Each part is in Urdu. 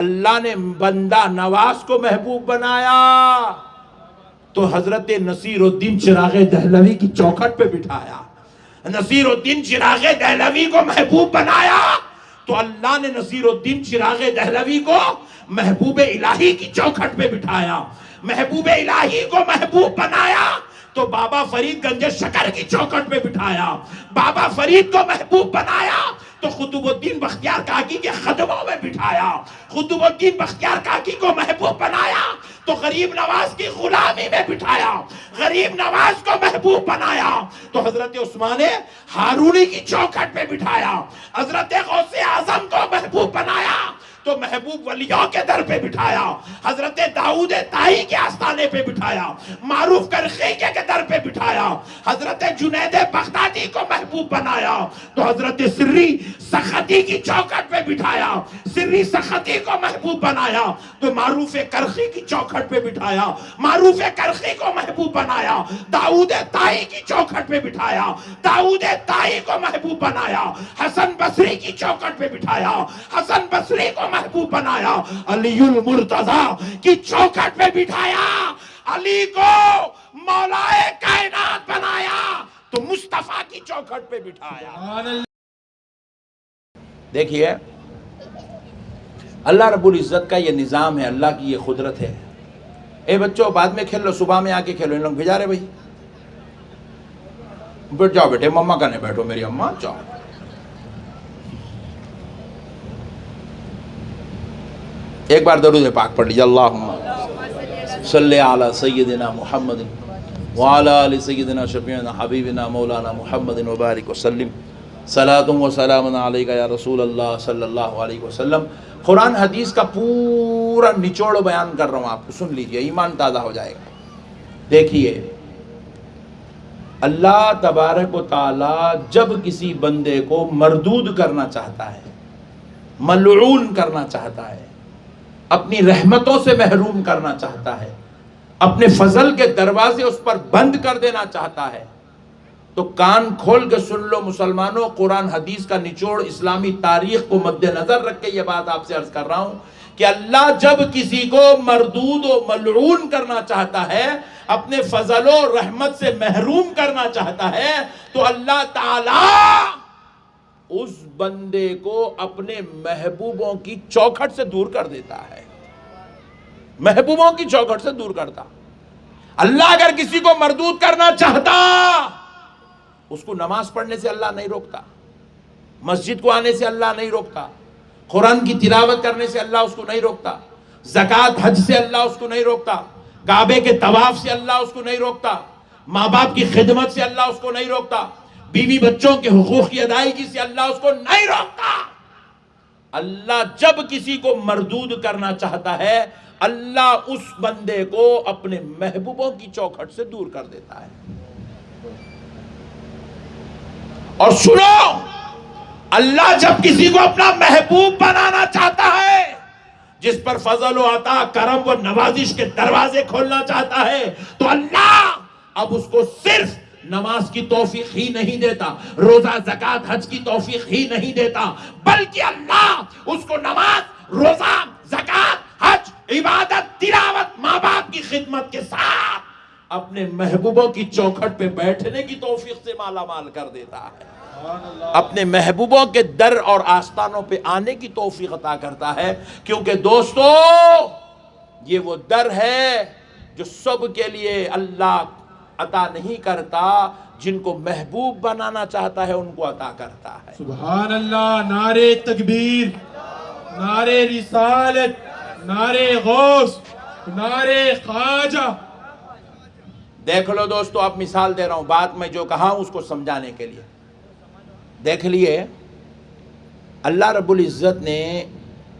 اللہ نے بندہ نواز کو محبوب بنایا تو حضرت نصیر الدین چراغ دہلوی کی چوکھٹ پہ بٹھایا. نصیر الدین چراغ دہلوی کو محبوب بنایا تو اللہ نے نصیر الدین چراغ دہلوی کو محبوب الہی کی چوکھٹ پہ بٹھایا. محبوب الہی کو محبوب بنایا تو بابا فرید گنج شکر کی چوکھٹ پہ بٹھایا. بابا فرید کو محبوب بنایا تو قطب الدین بختیار کاکی کے خدموں میں بٹھایا. قطب الدین بختیار کاکی کو محبوب بنایا تو غریب نواز کی غلامی میں بٹھایا. غریب نواز کو محبوب بنایا تو حضرت عثمان ہارونی کی چوکھٹ پہ بٹھایا. حضرت غوث اعظم کو محبوب بنایا تو محبوب ولیوں کے در پہ بٹھایا. حضرت داؤد طائی کے آستانے پہ بٹھایا. معروف کرخی کے در پہ بٹھایا. حضرت جنید بغدادی کو محبوب بنایا تو حضرت سری سختی کی چوکھٹ پہ بٹھایا. سری سختی کو محبوب بنایا تو معروف کرخی کی چوکھٹ پہ بٹھایا. معروف کرخی کو محبوب بنایا. داؤد طائی کی چوکھٹ پہ بٹھایا. داؤد طائی کو محبوب بنایا. حسن بصری کی چوکھٹ پہ بٹھایا. حسن بصری کو محبوب بنایا. علی المرتضی کی چوکھٹ پہ بٹھایا. علی کو مولا کائنات بنایا تو مصطفیٰ کی چوکھٹ پہ بٹھایا. دیکھیے اللہ رب العزت کا یہ نظام ہے، اللہ کی یہ قدرت ہے. اے بچوں بعد میں کھیل لو، صبح میں آ کے کھیلو. ان لوگ بھیجا رہے بھائی، بیٹھ جاؤ بیٹے، مما کہنے بیٹھو، میری اماں جاؤ. ایک بار درود پاک پڑھ لیجیے. اللہم صلی علی سیدنا محمد وعلی آل سیدنا شفیعنا حبیبنا مولانا محمد وبارک وسلم. صلاۃ و سلام علیک یا رسول اللہ صلی اللہ علیہ وسلم. قرآن حدیث کا پورا نچوڑ بیان کر رہا ہوں، آپ کو سن لیجئے، ایمان تازہ ہو جائے گا. دیکھیے اللہ تبارک و تعالی جب کسی بندے کو مردود کرنا چاہتا ہے، ملعون کرنا چاہتا ہے، اپنی رحمتوں سے محروم کرنا چاہتا ہے، اپنے فضل کے دروازے اس پر بند کر دینا چاہتا ہے، تو کان کھول کے سن لو مسلمانوں. قرآن حدیث کا نچوڑ اسلامی تاریخ کو مد نظر رکھ کے یہ بات آپ سے عرض کر رہا ہوں کہ اللہ جب کسی کو مردود و ملعون کرنا چاہتا ہے، اپنے فضل و رحمت سے محروم کرنا چاہتا ہے، تو اللہ تعالی اس بندے کو اپنے محبوبوں کی چوکھٹ سے دور کر دیتا ہے. محبوبوں کی چوکھٹ سے دور کرتا. اللہ اگر کسی کو مردود کرنا چاہتا، اس کو نماز پڑھنے سے اللہ نہیں روکتا، مسجد کو آنے سے اللہ نہیں روکتا، قرآن کی تلاوت کرنے سے اللہ اس کو نہیں روکتا، زکوٰۃ حج سے اللہ اس کو نہیں روکتا، کعبے کے طواف سے اللہ اس کو نہیں روکتا، ماں باپ کی خدمت سے اللہ اس کو نہیں روکتا، بیوی بچوں کے حقوق کی ادائیگی سے اللہ اس کو نہیں روکتا. اللہ جب کسی کو مردود کرنا چاہتا ہے، اللہ اس بندے کو اپنے محبوبوں کی چوکھٹ سے دور کر دیتا ہے. اور سنو، اللہ جب کسی کو اپنا محبوب بنانا چاہتا ہے، جس پر فضل و عطا کرم و نوازش کے دروازے کھولنا چاہتا ہے، تو اللہ اب اس کو صرف نماز کی توفیق ہی نہیں دیتا، روزہ زکوٰۃ حج کی توفیق ہی نہیں دیتا، بلکہ اللہ اس کو نماز، روزہ، زکوٰۃ، حج، عبادت، تلاوت، ماں باپ کی خدمت کے ساتھ اپنے محبوبوں کی چوکھٹ پہ بیٹھنے کی توفیق سے مالا مال کر دیتا ہے، اپنے محبوبوں کے در اور آستانوں پہ آنے کی توفیق عطا کرتا ہے. کیونکہ دوستو یہ وہ در ہے جو سب کے لیے اللہ عطا نہیں کرتا، جن کو محبوب بنانا چاہتا ہے ان کو عطا کرتا ہے. سبحان اللہ. نعرے تکبیر، نعرے رسالت، نعرے غوث، نعرے خواجہ. دیکھ لو دوستو، اب مثال دے رہا ہوں، بات میں جو کہا ہوں اس کو سمجھانے کے لیے. دیکھ لیے اللہ رب العزت نے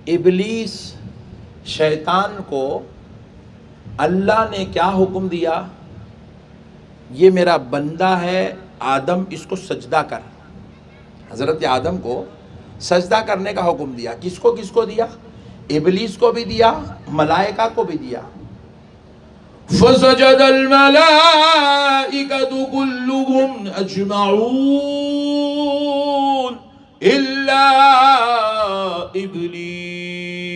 ابلیس شیطان کو اللہ نے کیا حکم دیا؟ یہ میرا بندہ ہے آدم، اس کو سجدہ کر. حضرت آدم کو سجدہ کرنے کا حکم دیا. کس کو دیا؟ ابلیس کو بھی دیا، ملائکہ کو بھی دیا. فَسَجَدَ الْمَلَائِكَةُ كُلُّهُمْ أَجْمَعُونَ إِلَّا إِبْلِيسَ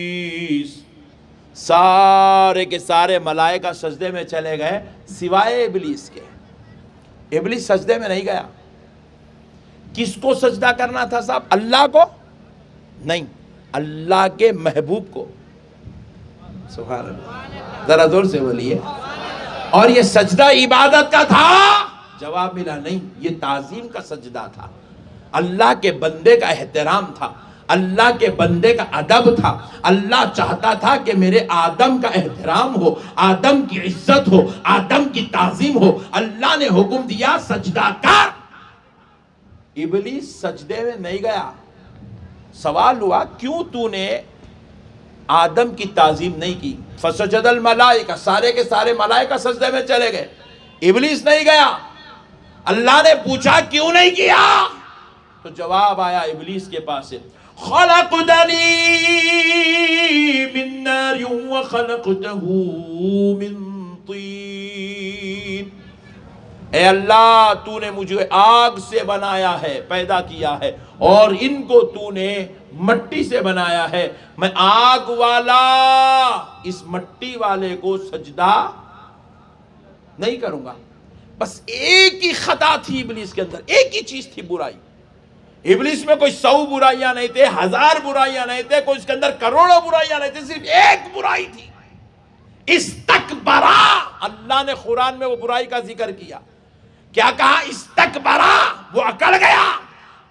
سارے کے سارے ملائکہ سجدے میں چلے گئے سوائے ابلیس کے. ابلیس سجدے میں نہیں گیا. کس کو سجدہ کرنا تھا صاحب؟ اللہ کو نہیں، اللہ کے محبوب کو. سبحان اللہ، ذرا زور سے بولیے. اور یہ سجدہ عبادت کا تھا؟ جواب ملا نہیں، یہ تعظیم کا سجدہ تھا. اللہ کے بندے کا احترام تھا، اللہ کے بندے کا ادب تھا. اللہ چاہتا تھا کہ میرے آدم کا احترام ہو، آدم کی عزت ہو، آدم کی تعظیم ہو. اللہ نے حکم دیا سجدہ کر. ابلیس سجدے میں نہیں گیا. سوال ہوا کیوں تو نے آدم کی تعظیم نہیں کی؟ فسجد الملائکہ، سارے کے سارے ملائکہ سجدے میں چلے گئے، ابلیس نہیں گیا. اللہ نے پوچھا کیوں نہیں کیا؟ تو جواب آیا ابلیس کے پاس سے، خلقتنی من نار وخلقتہ من طین. اے اللہ، تو نے مجھے آگ سے بنایا ہے، پیدا کیا ہے، اور ان کو تو نے مٹی سے بنایا ہے. میں آگ والا اس مٹی والے کو سجدہ نہیں کروں گا. بس ایک ہی خطا تھی ابلیس کے اندر، ایک ہی چیز تھی، برائی. ابلیس میں کوئی 100 برائیاں نہیں تھے، 1000 برائیاں نہیں تھے، کوئی اس کے اندر کروڑوں برائیاں نہیں تھے، صرف ایک برائی تھی، استکبرا. اللہ نے قرآن میں وہ برائی کا ذکر کیا. کیا کہا؟ استکبرا. وہ اکڑ گیا،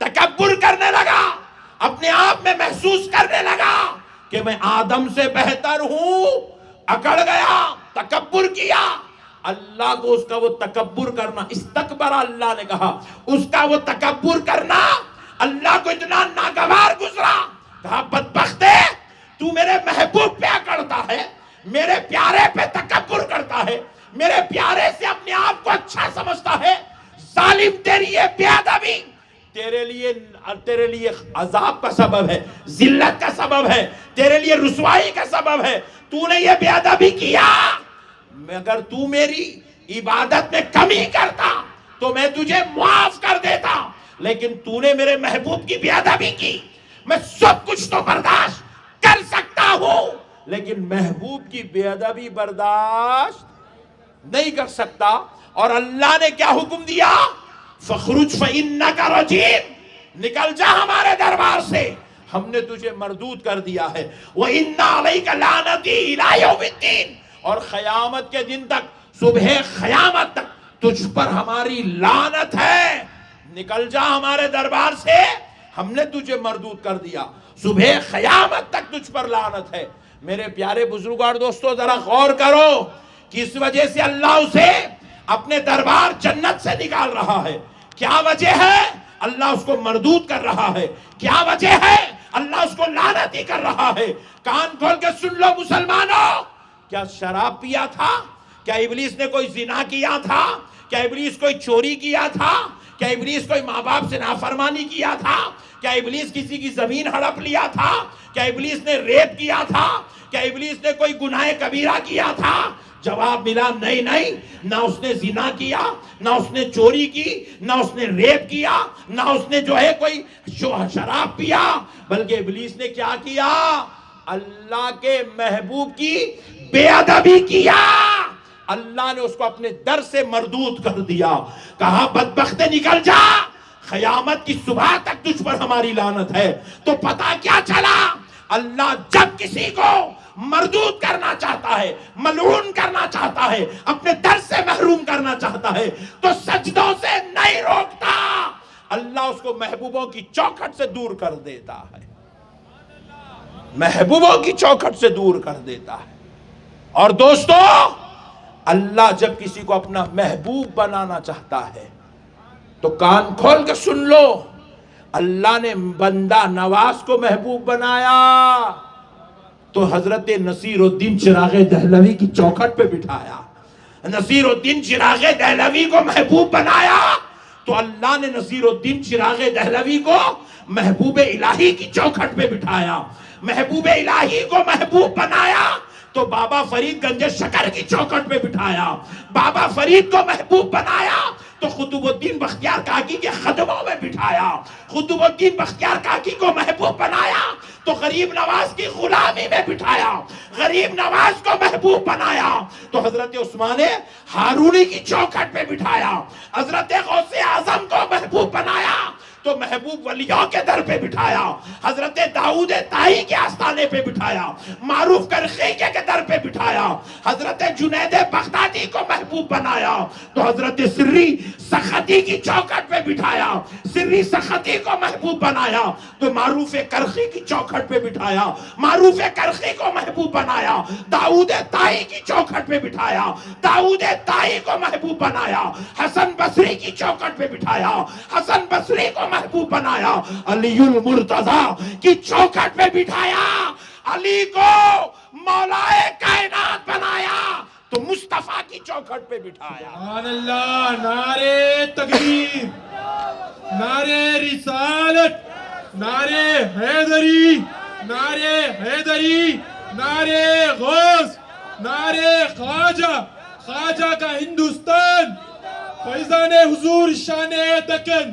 تکبر کرنے لگا، اپنے آپ میں محسوس کرنے لگا کہ میں آدم سے بہتر ہوں. اکڑ گیا، تکبر کیا. اللہ کو اس کا وہ تکبر کرنا، استکبرا اللہ نے کہا، اس کا وہ تکبر کرنا اللہ کو اتنا ناگوار گزرا. کہا بدبخت ہے، تو میرے محبوب پہ اکڑتا ہے، میرے پیارے پہ تکبر کرتا ہے، میرے پیارے سے اپنے آپ کو اچھا سمجھتا ہے. ظالم، تیری یہ بے ادبی تیرے لیے عذاب کا سبب ہے، ذلت کا سبب ہے، تیرے لیے رسوائی کا سبب ہے. تو نے یہ بے ادبی کیا. اگر تو میری عبادت میں کمی کرتا تو میں تجھے معاف کر دیتا، لیکن تو نے میرے محبوب کی بے ادبی کی. میں سب کچھ تو برداشت کر سکتا ہوں، لیکن محبوب کی بے ادبی برداشت نہیں کر سکتا. اور اللہ نے کیا حکم دیا؟ فَخْرُجْ فَإِنَّكَ رَجِيمٌ. نکل جا ہمارے دربار سے، ہم نے تجھے مردود کر دیا ہے. وَإِنَّ عَلَيْكَ لَعْنَتِي إِلَىٰ يَوْمِ الدِّينِ. اور قیامت کے دن تک، صبح قیامت تک تجھ پر ہماری لعنت ہے. نکل جا ہمارے دربار سے، ہم نے تجھے مردود کر دیا، صبح قیامت تک تجھ پر لعنت ہے. میرے پیارے بزرگوں اور دوستو، ذرا غور کرو، کس وجہ سے اللہ اسے اپنے دربار جنت سے نکال رہا ہے. کیا وجہ ہے؟ اللہ اس کو مردود کر رہا ہے. کیا وجہ ہے؟ اللہ اس کو لعنتی کر رہا ہے. کان کھول کے سن لو مسلمانوں. کیا شراب پیا تھا؟ کیا ابلیس نے کوئی زنا کیا تھا؟ کیا ابلیس کوئی چوری کیا تھا؟ کیا ابلیس کوئی ماں باپ سے نافرمانی کیا تھا؟ کیا ابلیس کسی کی زمین ہڑپ لیا تھا؟ کیا ابلیس نے ریپ کیا تھا؟ کیا ابلیس نے کوئی گناہ کبیرہ کیا تھا؟ جواب ملا نہیں نہیں. نہ اس نے زنا کیا، نہ اس نے چوری کی، نہ اس نے ریپ کیا، نہ اس نے جو ہے کوئی شراب پیا، بلکہ ابلیس نے کیا کیا؟ اللہ کے محبوب کی بے ادبی کیا. اللہ نے اس کو اپنے در سے مردود کر دیا. کہا بدبخت نکل جا، قیامت کی صبح تک تجھ پر ہماری لعنت ہے. تو پتا کیا چلا؟ اللہ جب کسی کو مردود کرنا چاہتا ہے، ملعون کرنا چاہتا ہے، اپنے در سے محروم کرنا چاہتا ہے، تو سجدوں سے نہیں روکتا. اللہ اس کو محبوبوں کی چوکھٹ سے دور کر دیتا ہے، محبوبوں کی چوکھٹ سے دور کر دیتا ہے. اور دوستو، اللہ جب کسی کو اپنا محبوب بنانا چاہتا ہے تو کان کھول کے سن لو، اللہ نے بندہ نواز کو محبوب بنایا تو حضرت نصیر الدین چراغ دہلوی کی چوکھٹ پہ بٹھایا. نصیر الدین چراغ دہلوی کو محبوب بنایا تو اللہ نے نصیر الدین چراغ دہلوی کو محبوب الہی کی چوکھٹ پہ بٹھایا. محبوب الہی کو محبوب بنایا تو بابا فرید گنج شکر کی چوکھٹ پہ بٹھایا. بابا فرید کو محبوب بنایا تو قطب الدین بختیار کاکی کے خدموں میں بٹھایا، قطب الدین بختیار کاکی کو محبوب بنایا تو غریب نواز کی غلامی میں بٹھایا، غریب نواز کو محبوب بنایا تو حضرت عثمان ہارونی کی چوکھٹ پہ بٹھایا، حضرت غوث اعظم کو محبوب بنایا تو محبوب ولیوں کے در پہ بٹھایا، حضرت داؤد طائی کے آستانے پہ بٹھایا، معروف کرخی کے در پہ بٹھایا، حضرت جنید بغدادی کو محبوب بنایا تو حضرت سری سختی کی چوکھٹ پہ بٹھایا، سری سختی کو محبوب بنایا تو معروف کرخی کی چوکھٹ پہ بٹھایا، معروف کرخی کو محبوب بنایا، داؤد طائی کی چوکھٹ پہ بٹھایا، داؤد طائی کو محبوب بنایا، حسن بصری کی چوکھٹ پہ بٹھایا، حسن بصری کو محبوب بنایا، علی المرتضی کی چوکھٹ پہ بٹھایا، علی کو مولا کائنات بنایا تو مصطفیٰ کی چوکھٹ پہ بٹھایا۔ سبحان اللہ، نعرے تکبیر، نعرے رسالت، نعرے حیدری، نعرے حیدری، نعرے غوث، نعرے خواجہ، خواجہ کا ہندوستان، فیضان حضور شان دکن۔